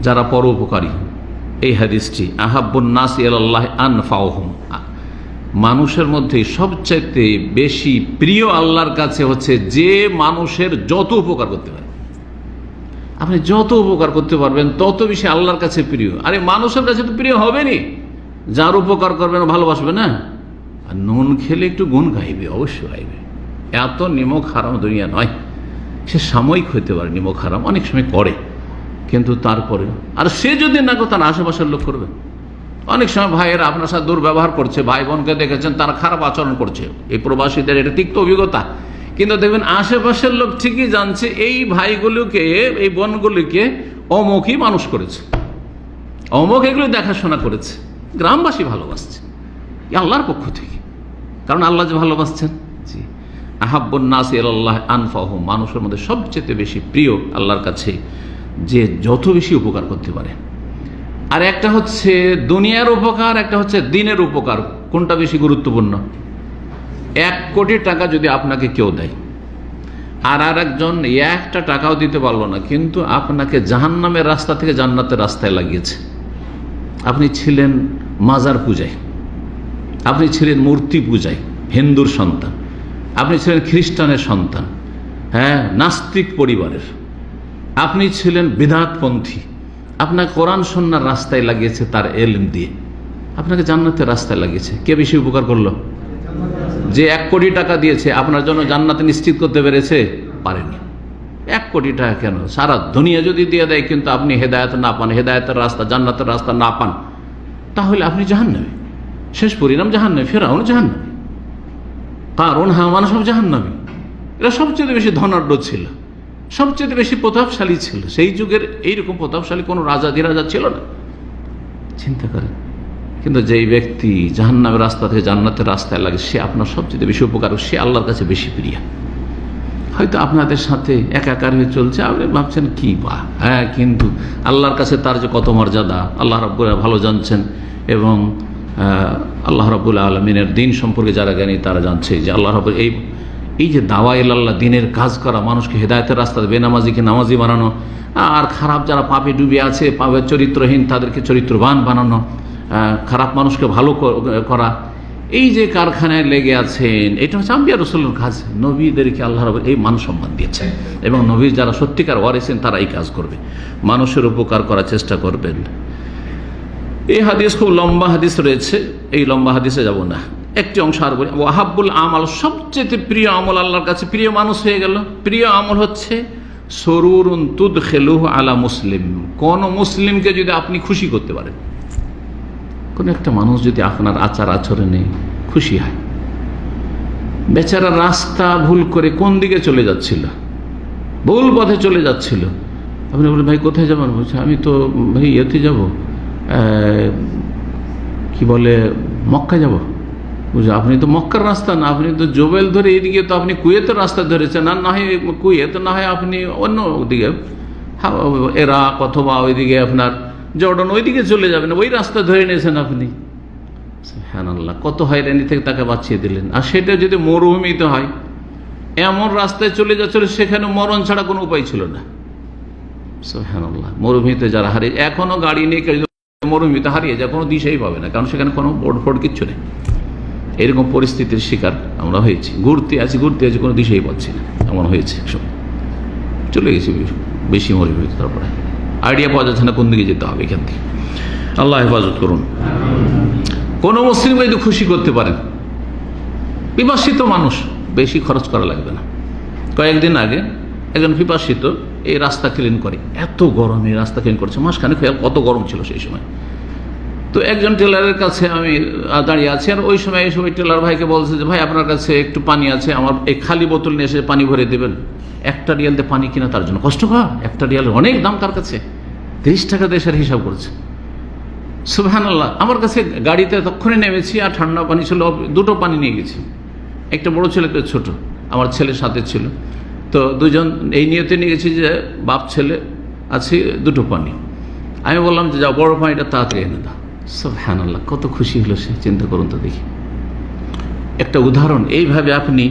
যারা পরোপকারী। এই হাদিসটি আহাব্বুন নাস ইলাল্লাহ আনফাউহুম, মানুষের মধ্যে সবচাইতে বেশি প্রিয় আল্লাহর কাছে হচ্ছে যে মানুষের যত উপকার করতে পারে। আপনি যত উপকার করতে পারবেন তত বেশি আল্লাহর কাছে প্রিয়। আরে মানুষের কাছে তো প্রিয় হবেনি যার উপকার করবেন ভালোবাসবে না। আর নুন খেলে একটু গুণ গাইবে, অবশ্যই গাইবে। এত নিমক হারাম দুনিয়া নয়। সে সাময়িক হইতে পারে নিমক হারাম, অনেক সময় করে, কিন্তু তারপরে আর সে যদি না করে তার আশেপাশের লোক করবে। অনেক সময় ভাইয়েরা আপনার সাথে দুর্ব্যবহার করছে, ভাই বোনকে দেখেছেন তারা খারাপ আচরণ করছে, এই প্রবাসীদের এটা তিক্ত অভিজ্ঞতা। কিন্তু দেখবেন আশেপাশের লোক ঠিকই জানছে এই ভাইগুলোকে, এই বোনগুলিকে অমুকই মানুষ করেছে, অমুক এগুলো দেখাশোনা করেছে। গ্রামবাসী ভালোবাসছে আল্লাহর পক্ষ থেকে, কারণ আল্লাহ যে ভালোবাসছেন। জি, আহাব্বুন নাস ইলাল্লাহ আনফাহুম, মানুষের মধ্যে সবচেয়ে বেশি প্রিয় আল্লাহর কাছে যে যত বেশি উপকার করতে পারে। আর একটা হচ্ছে দুনিয়ার উপকার, একটা হচ্ছে দিনের উপকার। কোনটা বেশি গুরুত্বপূর্ণ? 1 কোটি টাকা যদি আপনাকে কেউ দেয়, আর একজন একটা টাকাও দিতে পারলো না, কিন্তু আপনাকে জাহান্নামের রাস্তা থেকে জান্নাতের রাস্তায় লাগিয়েছে। আপনি ছিলেন মাজার পূজায়, আপনি ছিলেন মূর্তি পূজায়, হিন্দুর সন্তান, আপনি ছিলেন খ্রিস্টানের সন্তান, হ্যাঁ, নাস্তিক পরিবারের, আপনি ছিলেন বিদআতপন্থী, আপনাকে কোরআন সুন্নাহর রাস্তায় লাগিয়েছে, তার ইলম দিয়ে আপনাকে জান্নাতের রাস্তায় লাগিয়েছে। কে বেশি উপকার করলো? যে 1 কোটি টাকা দিয়েছে আপনার জন্য জান্নাতে নিশ্চিত করতে পেরেছে? পারেনি। 1 কোটি টাকা কেন, সারা দুনিয়া যদি দিয়ে দেয়, কিন্তু আপনি হেদায়েত না পান, হেদায়েতের রাস্তা, জান্নাতের রাস্তা না পান, তাহলে আপনি জাহান্নামী। শেষ পরিণাম জাহান্নামী। ফেরাউন জাহান্নামী, কারণ হামান সব জাহান্নামী। এরা সবচেয়ে বেশি ধনাঢ্য ছিল, সবচেয়ে বেশি প্রতাপশালী ছিল। সেই যুগের এইরকম প্রতাপশালী কোনো রাজা ছিল না। চিন্তা করেন। কিন্তু যেই ব্যক্তি জাহান্নামের রাস্তা থেকে জান্নাতের রাস্তায় লাগে, সে আপনার সবচেয়ে বেশি উপকার, সে আল্লাহর কাছে বেশি প্রিয়। হয়তো আপনাদের সাথে একাকার হয়ে চলছে, আপনি ভাবছেন কি বা, হ্যাঁ, কিন্তু আল্লাহর কাছে তার যে কত মর্যাদা আল্লাহ রাব্বুল ভালো জানছেন। এবং আল্লাহ রাব্বুল আলামিনের দিন সম্পর্কে যারা জ্ঞানী তারা জানছে যে আল্লাহ রাব্বুল এই যে দাওয়া ইলাল্লাহ, দিনের কাজ করা, মানুষকে হেদায়েতের রাস্তায়, বেনামাজিকে নামাজি বানানো, আর খারাপ যারা পাপে ডুবে আছে, পাপে চরিত্রহীন, তাদেরকে চরিত্রবান বানানো, খারাপ মানুষকে ভালো করা, এই যে কারখানায় লেগে আছেন, এটা হচ্ছে আম্বিয়া রাসূলের কাজ। নবীদেরকে আল্লাহ রাব্বুল এই মান সম্মান দিয়েছেন, এবং নবীর যারা সত্যিকার ওয়ারিসিন তারা এই কাজ করবে, মানুষের উপকার করার চেষ্টা করবেন। এই হাদিস খুব লম্বা হাদিস রয়েছে, এই লম্বা হাদিসে যাব না, একটি অংশ আর বলি। ওয়াহাব্বুল আমাল, সবচেয়ে প্রিয় আমল আল্লাহর কাছে, প্রিয় মানুষ হয়ে গেল। প্রিয় আমল হচ্ছে সরুরুন তুদখিলুহু আলা মুসলিম, কোন মুসলিমকে যদি আপনি খুশি করতে পারেন, কোন একটা মানুষ যদি আপনার আচার আচরণে খুশি হয়, বেচারা রাস্তা ভুল করে কোন দিকে চলে যাচ্ছিল, ভুল পথে চলে যাচ্ছিল, আপনি বলেন ভাই কোথায় যাবেন? বলছে আমি তো ভাই ইয়েতে যাব, কি বলে, মক্কা যাব। বুঝলো, আপনি তো মক্কার রাস্তা না, আপনি তো জোবেল ধরে এইদিকে, তো আপনি কুয়েতের রাস্তা ধরেছেন, আর না হয় কুয়েত, না হয় আপনি অন্য দিকে এরাক অথবা ওইদিকে আপনার জর্ডান, ওইদিকে চলে যাবেন, ওই রাস্তা ধরে নিয়েছেন আপনি। সুবহানাল্লাহ, কত হয়রানি থেকে তাকে বাঁচিয়ে দিলেন। আর সেটা যদি মরুভূমিতে হয়, এমন রাস্তায় চলে যাচ্ছিল সেখানে মরণ ছাড়া কোনো উপায় ছিল না। সুবহানাল্লাহ, মরুভূমিতে যারা হারিয়ে, এখনো গাড়ি নিয়ে মরুভূমিতে হারিয়ে যায়, কোনো দিশাই পাবে না, কারণ সেখানে কোনো বোর্ড ফোর্ড কিচ্ছু নেই। এরকম পরিস্থিতির শিকার আমরা হয়েছি, ঘুরতে আছি কোনো দিশাই পাচ্ছি না, এমন হয়েছে। সব চলে গেছি বেশি মরুভূমিতে, তারপরে আইডিয়া পাওয়া যাচ্ছে না কোন দিকে যেতে হবে এখান থেকে। আল্লাহ হেফাজত করুন। কোনো মুসলিমকে যদি খুশি করতে পারেন, পিপাসিত মানুষ, বেশি খরচ করা লাগবে না। কয়েকদিন আগে একজন পিপাসিত এই রাস্তা ক্লিন করে, এত গরমে রাস্তা ক্লিন করছে, মাসখানে কত গরম ছিল সেই সময়। তো একজন টেলারের কাছে আমি দাঁড়িয়ে আছি, আর ওই সময় টেলার ভাইকে বলছে যে ভাই আপনার কাছে একটু পানি আছে, আমার এই খালি বোতল নিয়ে এসে পানি ভরে দেবেন। 1 রিয়াল দিয়ে পানি কিনা তার জন্য কষ্টকর, 1 রিয়ালের অনেক দাম তার কাছে, 30 টাকা দেশের হিসাব করেছে। সুবহানাল্লাহ, আমার কাছে গাড়িতে তখনই নেমেছি, আর ঠান্ডা পানি ছিল, 2টো পানি নিয়ে গেছি, একটা বড় ছেলে, একটা ছোট, আমার ছেলের সাথে ছিল। তো দুজন এই নিয়তে নিয়ে গেছি যে বাপ ছেলে আছে, 2টো পানি। আমি বললাম যে যাও বড় পানিটা তাড়াতাড়ি এনে দাও। সুবহানাল্লাহ, কত খুশি হলো সে, চিন্তা করুন তো দেখি। একটা উদাহরণ, এইভাবে আপনি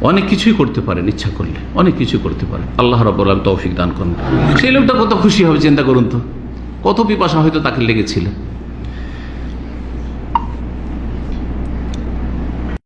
অনেক কিছুই করতে পারেন, ইচ্ছা করলে অনেক কিছু করতে পারেন। আল্লাহ রাব্বুল আলামিন তৌফিক দান করুন। সেই লোকটা কত খুশি হবে চিন্তা করুন তো, কত পিপাসা হয়তো তাকে লেগেছিল।